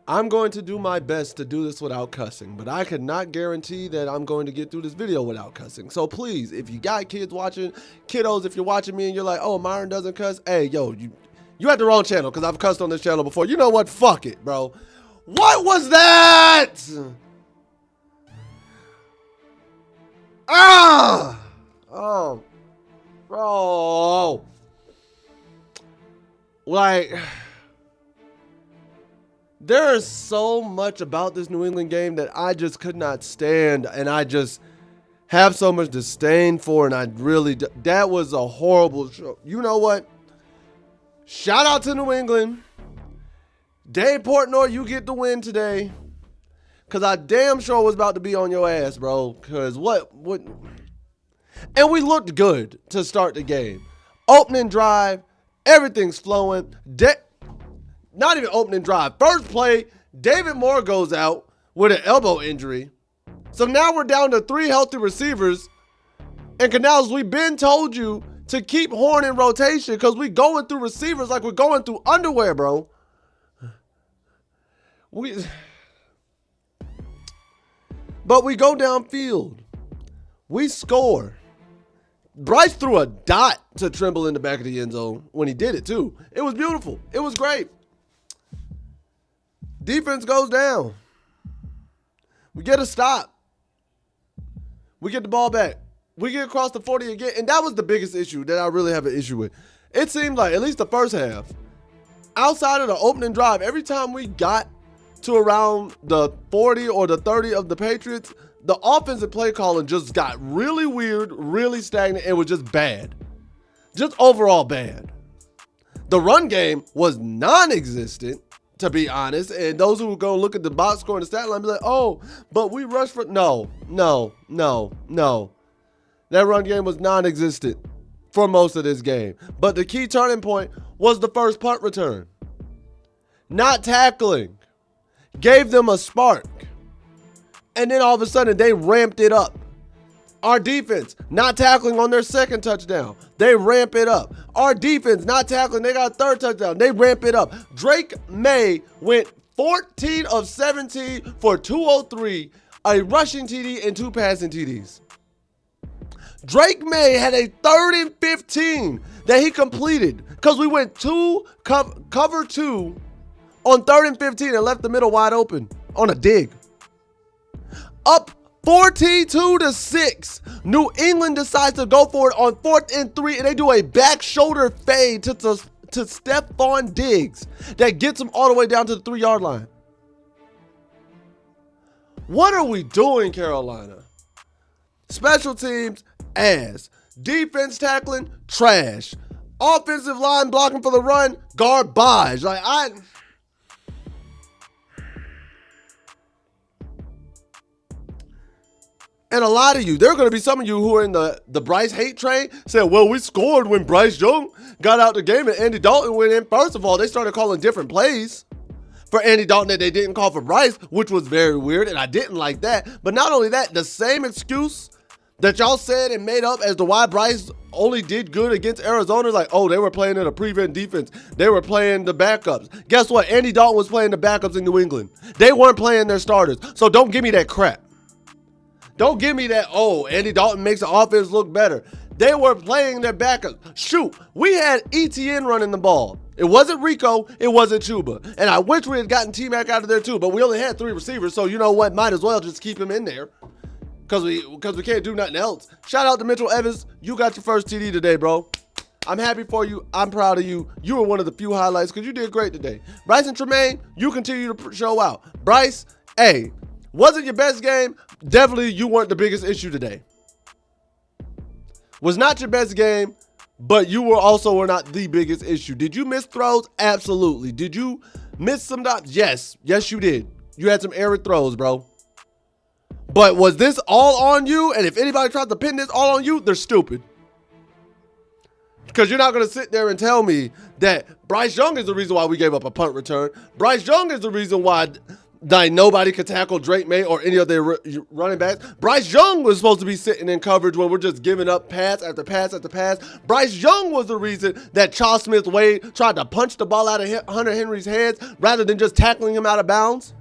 I'm going to do my best to do this without cussing, but I cannot guarantee that I'm going to get through this video without cussing. So please, if you got kids watching, kiddos, if you're watching me and you're like, oh, Myron doesn't cuss, hey, yo, you had the wrong channel because I've cussed on this channel before. You know what? Fuck it, bro. What was that? Ah! Oh, bro. Like, there is so much about this New England game that I just could not stand, and I just have so much disdain for, and I really, that was a horrible show. You know what? Shout out to New England. Dave Portnoy, you get the win today, because I damn sure was about to be on your ass, bro, because what, and we looked good to start the game. Opening drive, everything's flowing. Not even opening drive. First play, David Moore goes out with an elbow injury. So now we're down to 3 healthy receivers. And Canals, we've been told you to keep Horn in rotation because we going through receivers like we're going through underwear, bro. But we go downfield. We score. Bryce threw a dot to Trimble in the back of the end zone when he did it, too. It was beautiful. It was great. Defense goes down. We get a stop. We get the ball back. We get across the 40 again. And that was the biggest issue that I really have an issue with. It seemed like, at least the first half, outside of the opening drive, every time we got to around the 40 or the 30 of the Patriots, the offensive play calling just got really weird, really stagnant, and was just bad. Just overall bad. The run game was non-existent, to be honest, and those who go look at the box score and the stat line be like, oh, but we rushed for, no. That run game was non-existent for most of this game. But the key turning point was the first punt return. Not tackling. Gave them a spark. And then all of a sudden, they ramped it up. Our defense, not tackling on their second touchdown. They ramp it up. Our defense, not tackling. They got a third touchdown. They ramp it up. Drake May went 14 of 17 for 203, a rushing TD and 2 passing TDs. Drake May had a 3rd and 15 that he completed because we went cover 2 on 3rd and 15 and left the middle wide open on a dig. Up 42-6. New England decides to go for it on 4th and 3, and they do a back shoulder fade to Stephon Diggs that gets him all the way down to the 3-yard line. What are we doing, Carolina? Special teams, ass. Defense tackling, trash. Offensive line blocking for the run, garbage. And a lot of you, there are going to be some of you who are in the Bryce hate train saying, well, we scored when Bryce Young got out the game and Andy Dalton went in. First of all, they started calling different plays for Andy Dalton that they didn't call for Bryce, which was very weird, and I didn't like that. But not only that, the same excuse that y'all said and made up as to why Bryce only did good against Arizona, like, oh, they were playing in a prevent defense. They were playing the backups. Guess what? Andy Dalton was playing the backups in New England. They weren't playing their starters. So don't give me that crap. Don't give me that, oh, Andy Dalton makes the offense look better. They were playing their backups. Shoot, we had ETN running the ball. It wasn't Rico, it wasn't Chuba. And I wish we had gotten T-Mac out of there too, but we only had 3 receivers, so you know what? Might as well just keep him in there because we can't do nothing else. Shout out to Mitchell Evans. You got your first TD today, bro. I'm happy for you. I'm proud of you. You were one of the few highlights because you did great today. Bryson Tremaine, you continue to show out. Bryce, hey, wasn't your best game. Definitely you weren't the biggest issue today. Was not your best game, but you were not the biggest issue. Did you miss throws? Absolutely. Did you miss some dots? Yes. Yes, you did. You had some errant throws, bro. But was this all on you? And if anybody tries to pin this all on you, they're stupid. Because you're not going to sit there and tell me that Bryce Young is the reason why we gave up a punt return. Bryce Young is the reason why Like nobody could tackle Drake May or any of their running backs. Bryce Young was supposed to be sitting in coverage when we're just giving up pass after pass after pass. Bryce Young was the reason that Charles Smith-Wade tried to punch the ball out of Hunter Henry's hands rather than just tackling him out of bounds.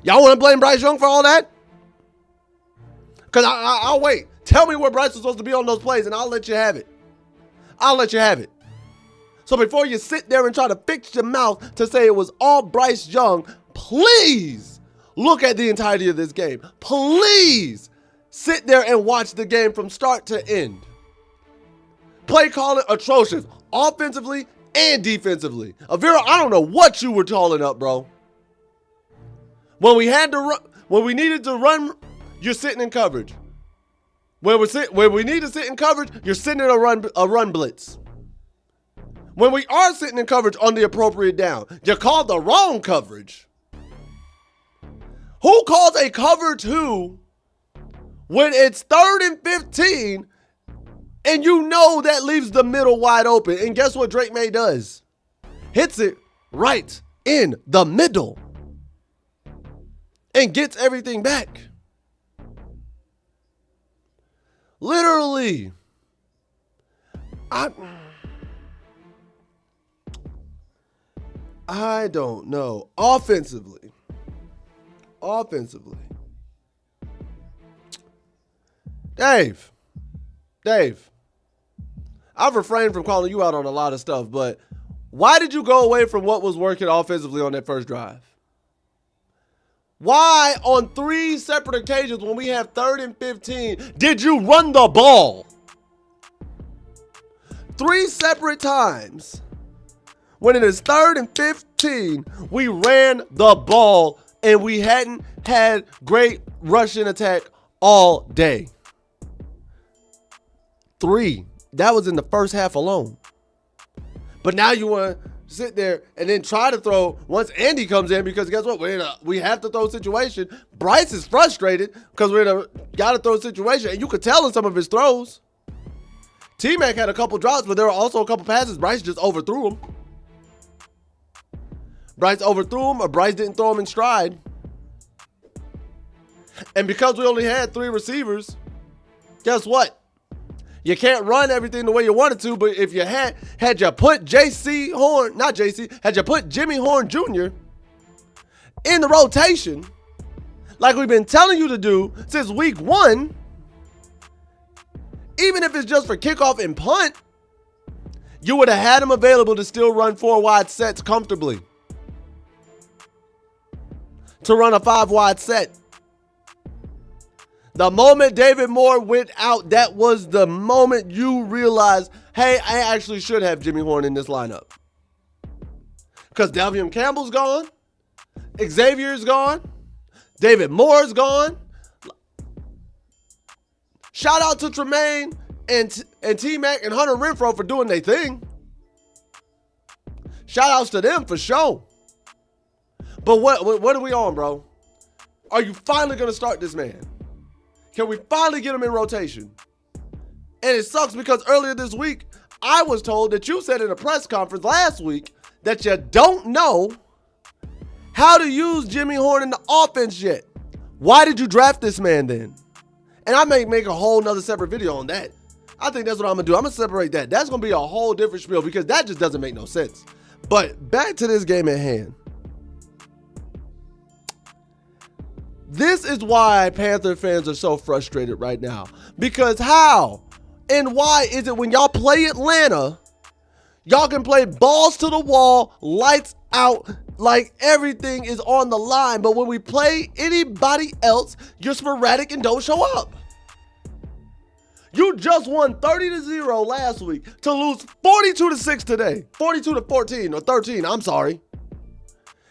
Y'all want to blame Bryce Young for all that? Because I'll wait. Tell me where Bryce was supposed to be on those plays and I'll let you have it. I'll let you have it. So before you sit there and try to fix your mouth to say it was all Bryce Young, please look at the entirety of this game. Please sit there and watch the game from start to end. Play calling atrocious, offensively and defensively. Avira, I don't know what you were calling up, bro. When we had to run, when we needed to run, you're sitting in coverage. When we need to sit in coverage, you're sitting in a run blitz. When we are sitting in coverage on the appropriate down, you called the wrong coverage. Who calls a cover 2 when it's 3rd and 15 and you know that leaves the middle wide open? And guess what Drake May does? Hits it right in the middle and gets everything back. Literally. I don't know. Offensively. Dave. I've refrained from calling you out on a lot of stuff, but why did you go away from what was working offensively on that first drive? Why on 3 separate occasions when we have 3rd and 15 did you run the ball? 3 separate times. When it is 3rd and 15, we ran the ball and we hadn't had great rushing attack all day. 3. That was in the first half alone. But now you want to sit there and then try to throw once Andy comes in, because guess what? We have to throw situation. Bryce is frustrated because we're in a gotta throw situation, and you could tell in some of his throws. T-Mac had a couple drops, but there were also a couple passes Bryce just overthrew him. Bryce overthrew him, or Bryce didn't throw him in stride. And because we only had 3 receivers, guess what? You can't run everything the way you wanted to, but if you had you put had you put Jimmy Horn Jr. in the rotation, like we've been telling you to do since week 1, even if it's just for kickoff and punt, you would have had him available to still run 4 wide sets comfortably. To run a 5 wide set. The moment David Moore went out, that was the moment you realized, hey, I actually should have Jimmy Horn in this lineup. Because Delvium Campbell's gone. Xavier's gone. David Moore's gone. Shout out to Tremaine and T-Mac and Hunter Renfrow for doing their thing. Shout outs to them for sure. But what are we on, bro? Are you finally going to start this man? Can we finally get him in rotation? And it sucks because earlier this week, I was told that you said in a press conference last week that you don't know how to use Jimmy Horn in the offense yet. Why did you draft this man then? And I may make a whole nother separate video on that. I think that's what I'm going to do. I'm going to separate that. That's going to be a whole different spiel because that just doesn't make no sense. But back to this game at hand. This is why Panther fans are so frustrated right now. Because how and why is it when y'all play Atlanta, y'all can play balls to the wall, lights out, like everything is on the line. But when we play anybody else, you're sporadic and don't show up. You just won 30-0 last week to lose 42-6 today. 42-14 or 13, I'm sorry.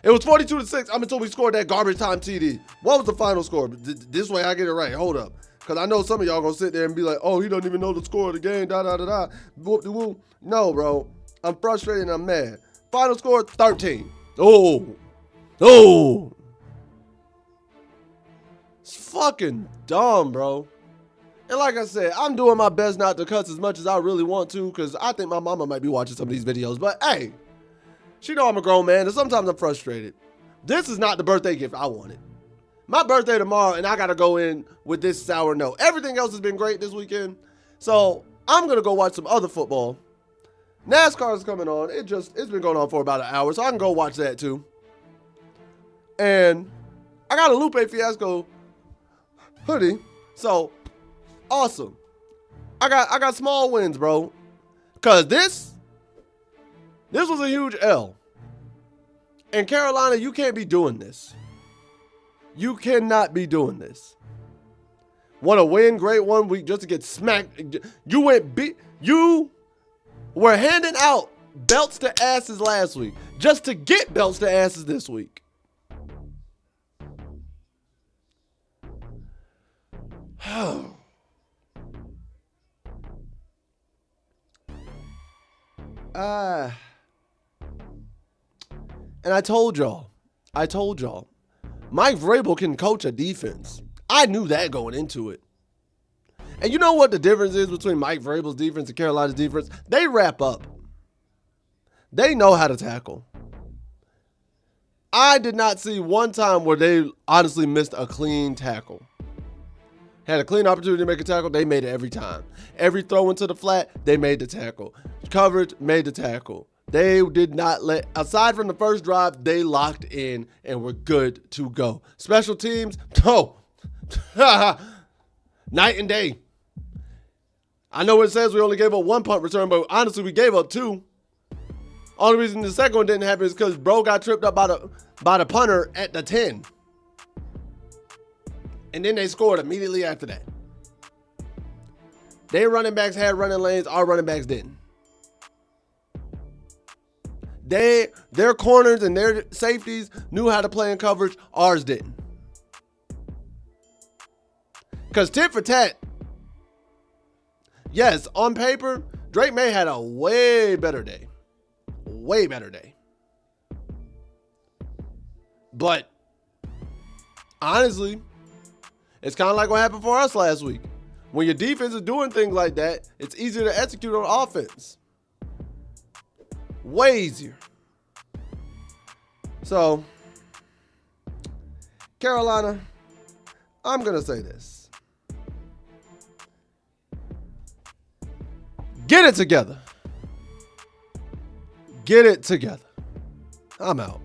It was 42-6 until we scored that garbage time TD. What was the final score? This way I get it right. Hold up. Because I know some of y'all going to sit there and be like, oh, he doesn't even know the score of the game. Da-da-da-da. Whoop-de-whoop. No, bro. I'm frustrated and I'm mad. Final score, 13. Oh. It's fucking dumb, bro. And like I said, I'm doing my best not to cuss as much as I really want to because I think my mama might be watching some of these videos. But, hey. She know I'm a grown man, and sometimes I'm frustrated. This is not the birthday gift I wanted. My birthday tomorrow, and I got to go in with this sour note. Everything else has been great this weekend, so I'm going to go watch some other football. NASCAR is coming on. It's been going on for about an hour, so I can go watch that too. And I got a Lupe Fiasco hoodie, so awesome. I got small wins, bro, because this was a huge L. And Carolina, you can't be doing this. You cannot be doing this. Want to win great 1 week just to get smacked. You were handing out belts to asses last week just to get belts to asses this week. And I told y'all, Mike Vrabel can coach a defense. I knew that going into it. And you know what the difference is between Mike Vrabel's defense and Carolina's defense? They wrap up. They know how to tackle. I did not see one time where they honestly missed a clean tackle. Had a clean opportunity to make a tackle, they made it every time. Every throw into the flat, they made the tackle. Coverage, made the tackle. They did not aside from the first drive, they locked in and were good to go. Special teams, night and day. I know it says we only gave up 1 punt return, but honestly, we gave up 2. Only reason the second one didn't happen is because bro got tripped up by the punter at the 10. And then they scored immediately after that. Their running backs had running lanes, our running backs didn't. Their corners and their safeties knew how to play in coverage, ours didn't. Because tit for tat, yes, on paper, Drake May had a way better day. Way better day. But honestly, it's kind of like what happened for us last week. When your defense is doing things like that, it's easier to execute on offense. Way easier. So, Carolina, I'm going to say this. Get it together. Get it together. I'm out.